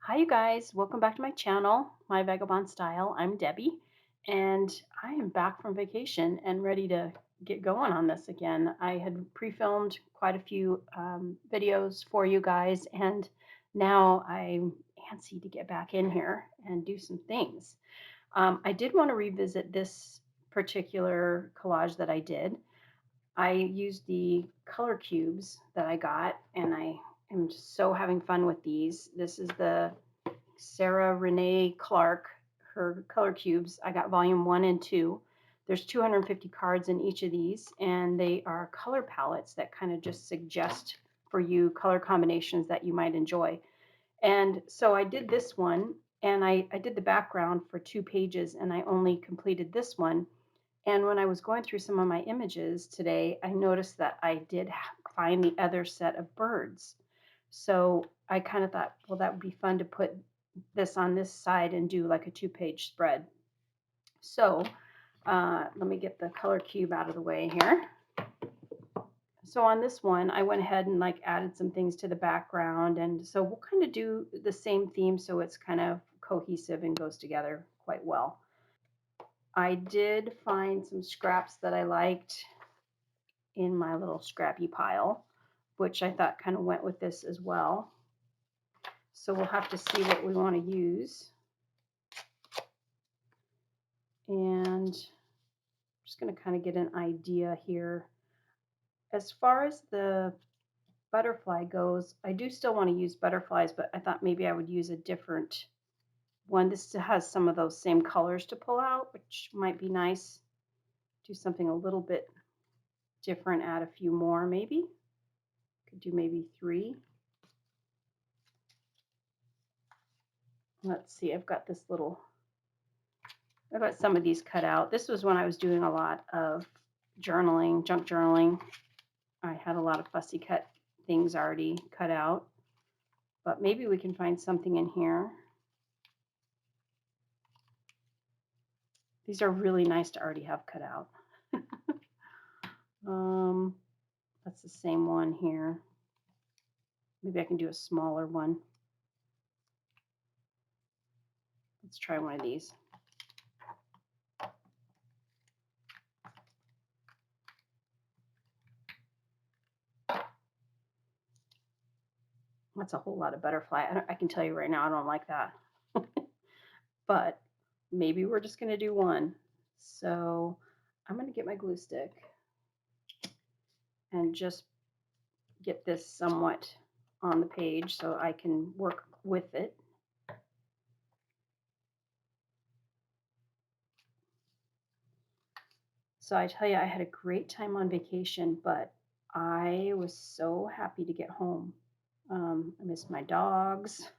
Hi, you guys. Welcome back to my channel, My Vagabond Style. I'm Debbie, and I am back from vacation and ready to get going on this again. I had pre-filmed quite a few videos for you guys, and now I'm antsy to get back in here and do some things. I did want to revisit this particular collage that I did. I used the color cubes that I got, and I am just so having fun with these. This is the Sarah Renee Clark, her color cubes. I got volume 1 and 2. There's 250 cards in each of these, and they are color palettes that kind of just suggest for you color combinations that you might enjoy. And so I did this one, and I did the background for 2 pages, and I only completed this one. And when I was going through some of my images today, I noticed that I did find the other set of birds. So I kind of thought, well, that would be fun to put this on this side and do like a 2 page spread. So let me get the color cube out of the way here. So on this one, I went ahead and like added some things to the background. And so we'll kind of do the same theme so it's kind of cohesive and goes together quite well. I did find some scraps that I liked in my little scrappy pile, which I thought kind of went with this as well. So we'll have to see what we want to use. And I'm just going to kind of get an idea here. As far as the butterfly goes, I do still want to use butterflies, but I thought maybe I would use a different one. This has some of those same colors to pull out, which might be nice. Do something a little bit different, add a few more maybe. Could do maybe 3. Let's see, I've got some of these cut out. This was when I was doing a lot of journaling, junk journaling. I had a lot of fussy cut things already cut out, but maybe we can find something in here. These are really nice to already have cut out. That's the same one here. Maybe I can do a smaller one. Let's try one of these. That's a whole lot of butterfly. I can tell you right now, I don't like that. But maybe we're just going to do one. So I'm going to get my glue stick and just get this somewhat on the page so I can work with it. So I tell you, I had a great time on vacation, but I was so happy to get home. I missed my dogs,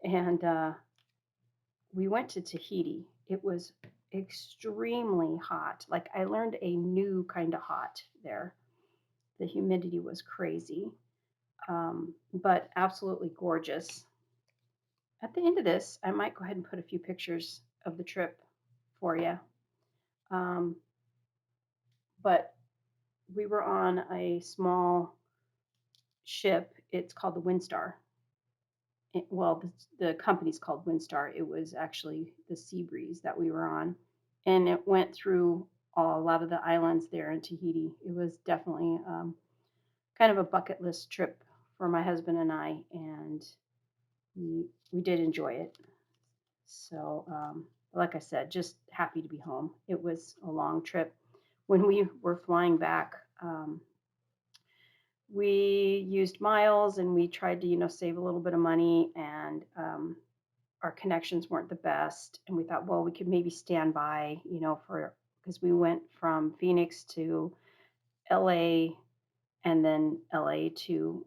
and we went to Tahiti. It was extremely hot. Like I learned a new kind of hot there. The humidity was crazy, but absolutely gorgeous. At the end of this, I might go ahead and put a few pictures of the trip for you. Um, but we were on a small ship. It's called the Windstar. Well, the company's called Windstar. It was actually the Sea Breeze that we were on, and it went through a lot of the islands there in Tahiti. It was definitely kind of a bucket list trip for my husband and I, and we did enjoy it. So, like I said, just happy to be home. It was a long trip. When we were flying back, we used miles and we tried to, save a little bit of money, and our connections weren't the best. And we thought, well, we could maybe stand by, because we went from Phoenix to LA and then LA to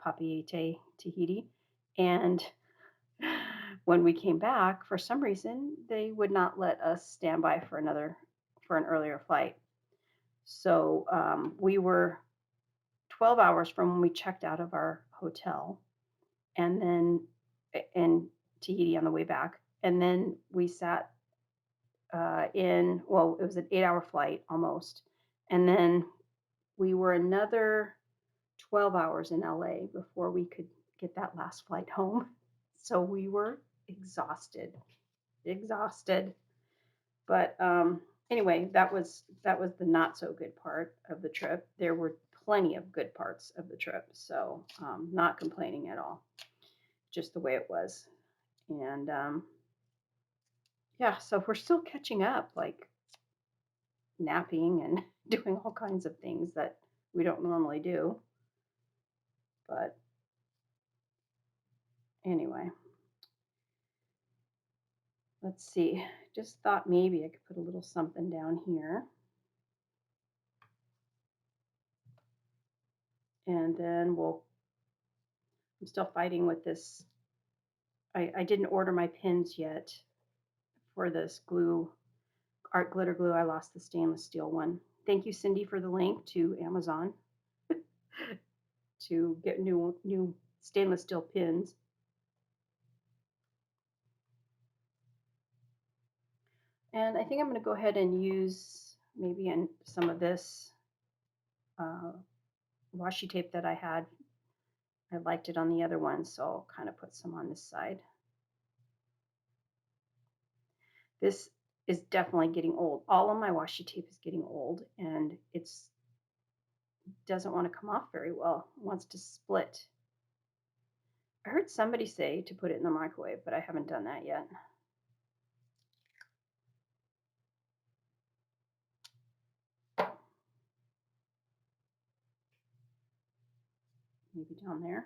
Papeete, Tahiti. And when we came back, for some reason, they would not let us stand by for an earlier flight. So we were 12 hours from when we checked out of our hotel, and then in Tahiti on the way back, and then we sat well, it was an 8-hour flight almost, and then we were another 12 hours in LA before we could get that last flight home. So we were exhausted, exhausted. But anyway, that was the not so good part of the trip. There were plenty of good parts of the trip, so not complaining at all. Just the way it was, and yeah. So we're still catching up, like napping and doing all kinds of things that we don't normally do. But anyway, let's see. Just thought maybe I could put a little something down here. And then I'm still fighting with this. I didn't order my pins yet for this glue, art glitter glue. I lost the stainless steel one. Thank you, Cindy, for the link to Amazon to get new stainless steel pins. And I think I'm going to go ahead and use maybe some of this uh, washi tape that I had. I liked it on the other one, so I'll kind of put some on this side. This is definitely getting old. All of my washi tape is getting old, and it doesn't want to come off very well. It wants to split. I heard somebody say to put it in the microwave, but I haven't done that yet. Maybe down there.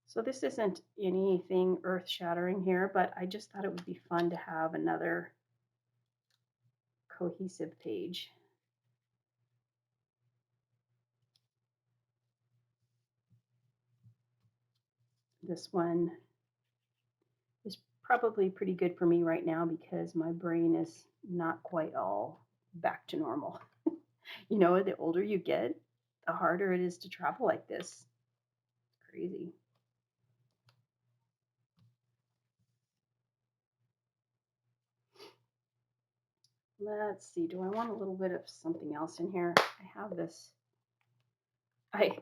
So this isn't anything earth-shattering here, but I just thought it would be fun to have another cohesive page. This one is probably pretty good for me right now because my brain is not quite all back to normal. You know, the older you get, the harder it is to travel like this. It's crazy. Let's see, do I want a little bit of something else in here? I have this, I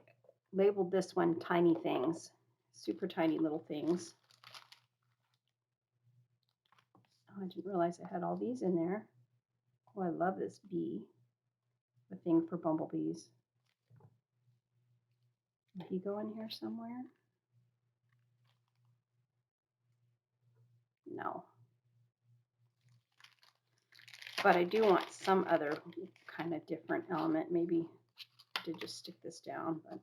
labeled this one tiny things, super tiny little things. Oh, I didn't realize I had all these in there. Oh, I love this bee, the thing for bumblebees. Did he go in here somewhere? No. But I do want some other kind of different element. Maybe to just stick this down, but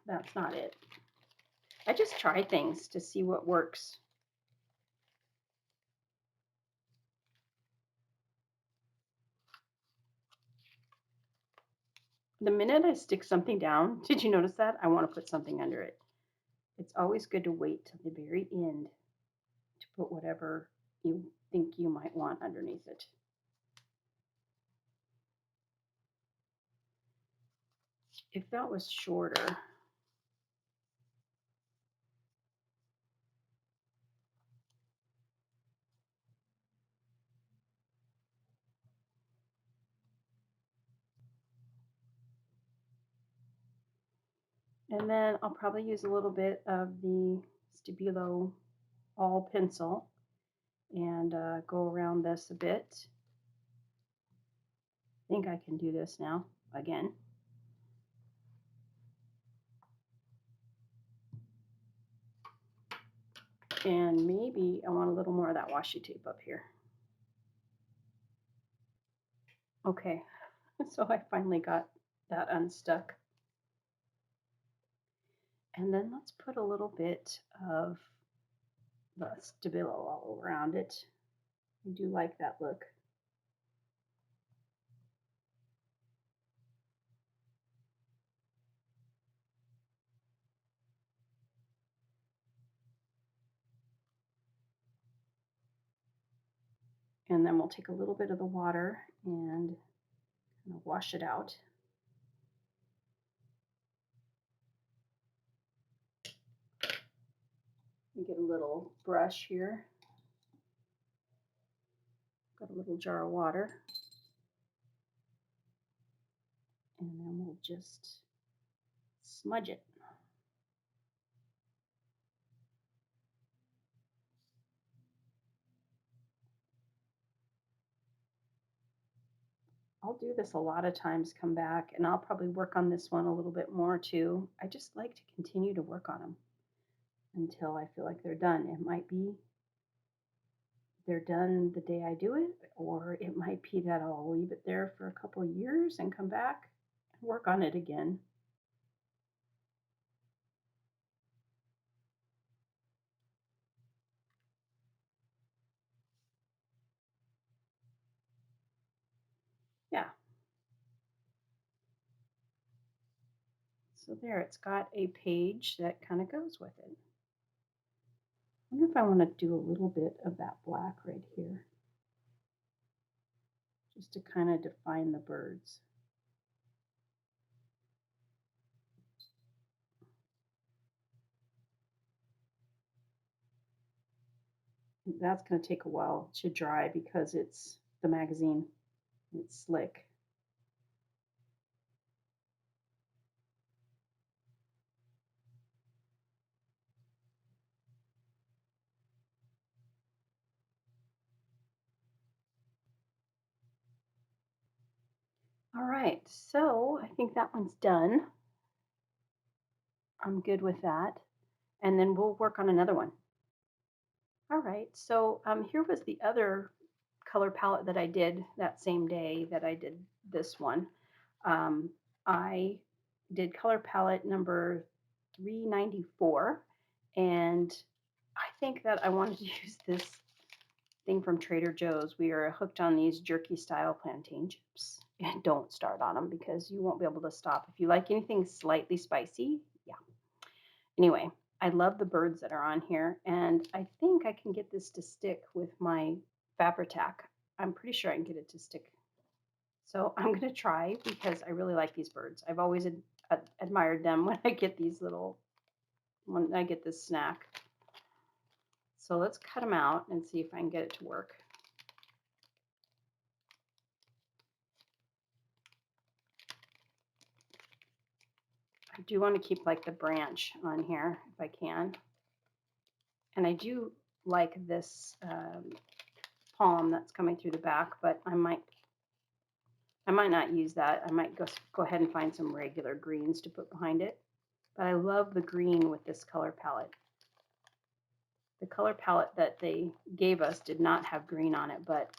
that's not it. I just try things to see what works. The minute I stick something down, did you notice that? I want to put something under it. It's always good to wait till the very end to put whatever you think you might want underneath it. If that was shorter, and then I'll probably use a little bit of the Stabilo all pencil and go around this a bit. I think I can do this now again. And maybe I want a little more of that washi tape up here. Okay, so I finally got that unstuck. And then let's put a little bit of the Stabilo all around it. I do like that look. And then we'll take a little bit of the water and kind of wash it out. You get a little brush here. Got a little jar of water. And then we'll just smudge it. I'll do this a lot of times, come back, and I'll probably work on this one a little bit more too. I just like to continue to work on them until I feel like they're done. It might be they're done the day I do it, or it might be that I'll leave it there for a couple of years and come back and work on it again. Yeah, so there, it's got a page that kind of goes with it. I wonder if I want to do a little bit of that black right here, just to kind of define the birds. That's going to take a while to dry because it's the magazine. It's slick. All right, so I think that one's done. I'm good with that. And then we'll work on another one. All right, so here was the other color palette that I did that same day that I did this one. I did color palette number 394, and I think that I wanted to use this thing from Trader Joe's. We are hooked on these jerky style plantain chips. And don't start on them because you won't be able to stop. If you like anything slightly spicy, yeah. Anyway, I love the birds that are on here, and I think I can get this to stick with my Fabri-Tac. I'm pretty sure I can get it to stick. So I'm going to try because I really like these birds. I've always admired them when I get when I get this snack. So let's cut them out and see if I can get it to work. I do want to keep like the branch on here if I can. And I do like this palm that's coming through the back, but I might not use that. I might go ahead and find some regular greens to put behind it. But I love the green with this color palette. The color palette that they gave us did not have green on it, but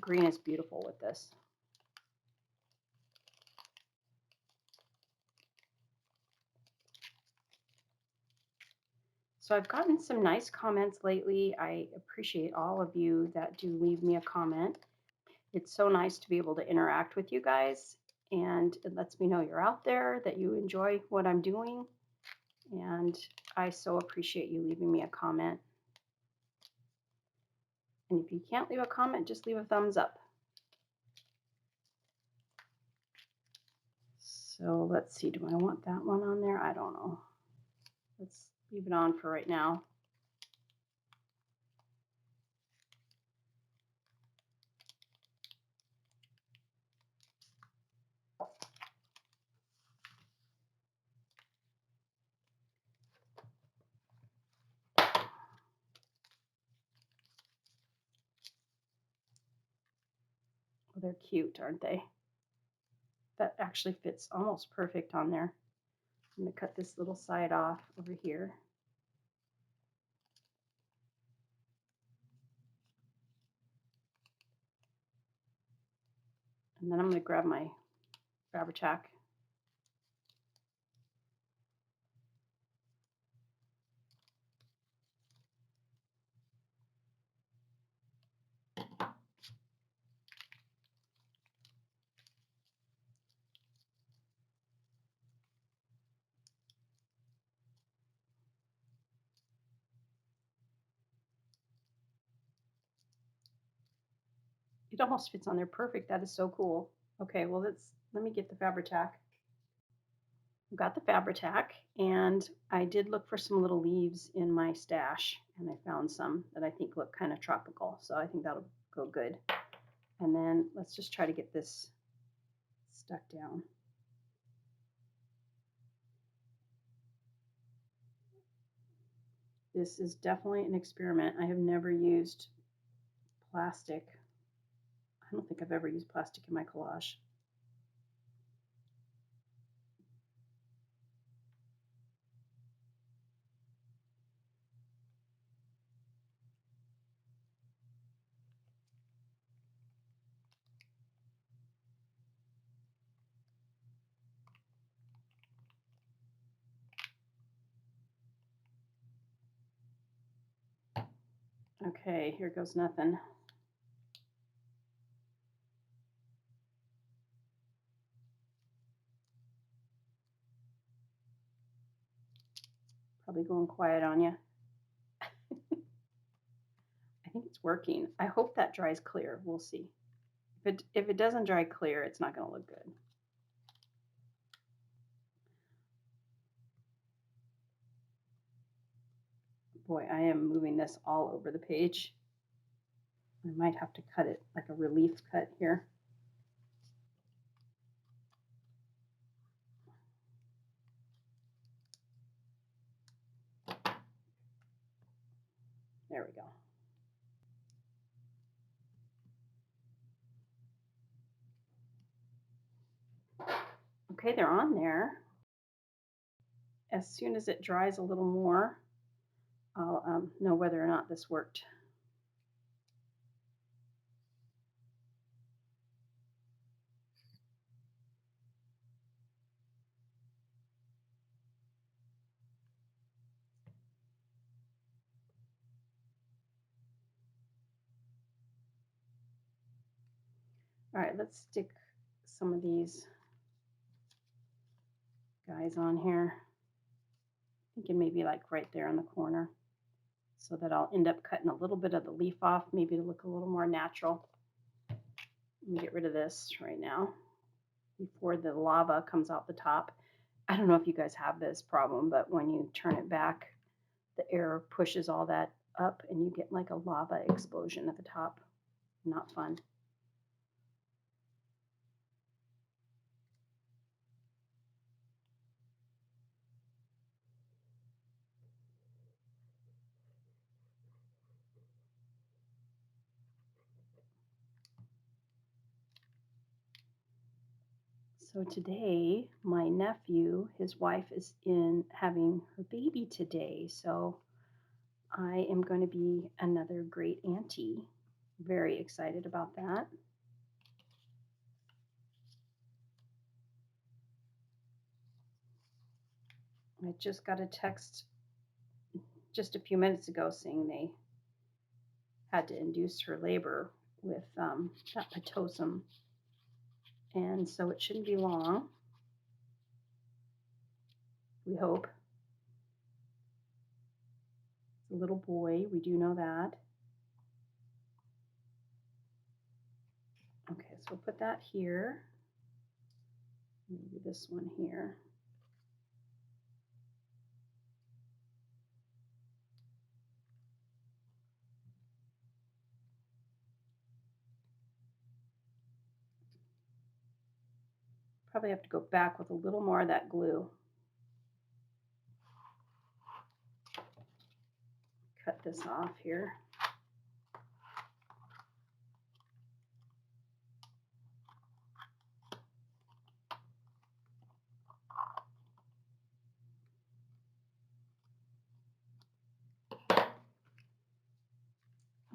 green is beautiful with this. So I've gotten some nice comments lately. I appreciate all of you that do leave me a comment. It's so nice to be able to interact with you guys, and it lets me know you're out there, that you enjoy what I'm doing, and I so appreciate you leaving me a comment. And if you can't leave a comment, just leave a thumbs up. So let's see, do I want that one on there? I don't know. Let's leave it on for right now. Oh, they're cute, aren't they? That actually fits almost perfect on there. I'm going to cut this little side off over here. And then I'm going to grab my Fabri-Tac. It almost fits on there perfect. That is so cool. Okay, well let me get the Fabri-Tac. I've got the Fabri-Tac, and I did look for some little leaves in my stash, and I found some that I think look kind of tropical. So I think that'll go good. And then let's just try to get this stuck down. This is definitely an experiment. I have never used plastic. I don't think I've ever used plastic in my collage. Okay, here goes nothing. Probably going quiet on you. I think it's working. I hope that dries clear. We'll see. If it doesn't dry clear, it's not going to look good. Boy, I am moving this all over the page. I might have to cut it like a relief cut here. There we go. Okay, they're on there. As soon as it dries a little more, I'll know whether or not this worked. All right, let's stick some of these guys on here. Thinking maybe like right there in the corner, so that I'll end up cutting a little bit of the leaf off, maybe to look a little more natural. Let me get rid of this right now before the lava comes out the top. I don't know if you guys have this problem, but when you turn it back, the air pushes all that up and you get like a lava explosion at the top. Not fun. So today, my nephew, his wife is in having her baby today. So I am going to be another great auntie. Very excited about that. I just got a text just a few minutes ago saying they had to induce her labor with that Pitocin. And so it shouldn't be long, we hope. It's a little boy, we do know that. Okay, so we'll put that here. Maybe this one here. Probably have to go back with a little more of that glue. Cut this off here.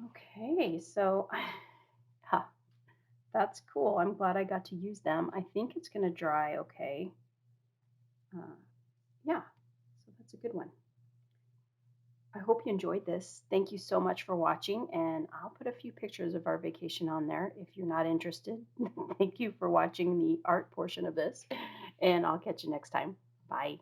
Okay, so that's cool. I'm glad I got to use them. I think it's going to dry okay. Yeah, so that's a good one. I hope you enjoyed this. Thank you so much for watching, and I'll put a few pictures of our vacation on there if you're not interested. Thank you for watching the art portion of this, and I'll catch you next time. Bye.